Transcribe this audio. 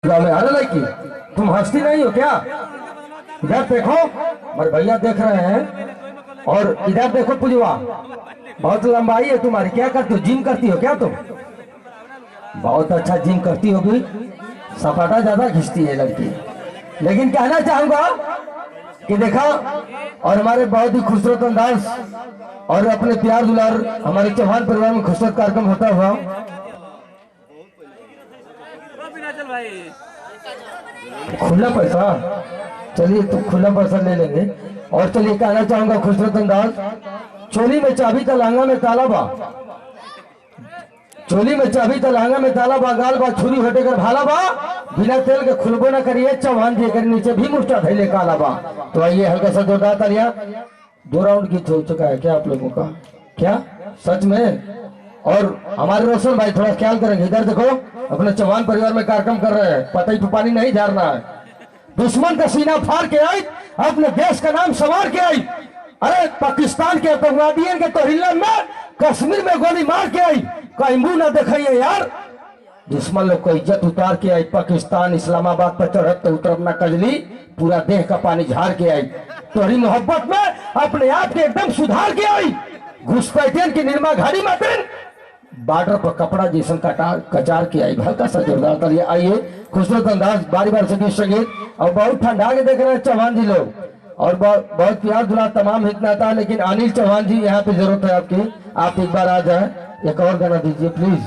गाँव में आने लगी तुम हंसती नहीं हो क्या? इधर देखो, मेरे भैया देख रहे हैं। और इधर देखो पुजवा, बहुत लंबाई है तुम्हारी। क्या करती हो? जिम करती हो क्या तुम? बहुत अच्छा जिम करती होगी, सपाटा ज्यादा खींचती है लड़की। लेकिन कहना चाहूंगा कि देखा, और हमारे बहुत ही खूबसूरत अंदाज और अपने प्यार दुलार हमारे चौहान परिवार में खूबसूरत कार्यक्रम होता हुआ। खुला पैसा, चलिए तो खुला पैसा ले लेंगे। और चलिए कहना चाहूंगा खूबसूरत अंदाज, चोली में चाबी तलांगा में ताला बा, चोली में चाबी तलांगा में ताला बा, गाल बा छुरी हटे कर भाला बा, बिना तेल के खुलबो न करिए चौहान जी कर नीचे भी मुस्टा थैले काला बा। तो आइए हल्का सा जोरदार तालियां। 2 राउंड गीत हो चुका है क्या आप लोगों का? क्या सच में? और हमारे रोशन भाई थोड़ा ख्याल करेंगे। इधर देखो, अपने चौहान परिवार में कार्यक्रम कर रहे हैं, पता ही पानी नहीं झाड़ना है। दुश्मन का सीना फाड़ के आई, अपने देश का नाम संवार के आई। अरे पाकिस्तान के आतंकवादियों के तोहिल्ला में कश्मीर में गोली मार के आई, कहीं मुंह ना दिखाइए यार। दुश्मन लोग को इज्जत उतार के आई, पाकिस्तान इस्लामाबाद पर चढ़त तो उतरब ना कजली, पूरा देह का पानी झाड़ के आई। तोहरी मोहब्बत में अपने आप के एकदम सुधार के आई। घुसपैठियन की निर्मा घाड़ी मातेन बॉर्डर पर कपड़ा जैसन कचार के आई। हल्का सा जोरदार तालियां। आइए खूबसूरत अंदाज, बारी बारी से गीत संगीत। और बहुत ठंडा के देख रहे हैं चौहान जी लोग, और बहुत प्यार दुलार तमाम हितना था। लेकिन अनिल चौहान जी यहाँ पे जरूरत है आपकी, आप एक बार आ जाए। एक और गाना दीजिए प्लीज।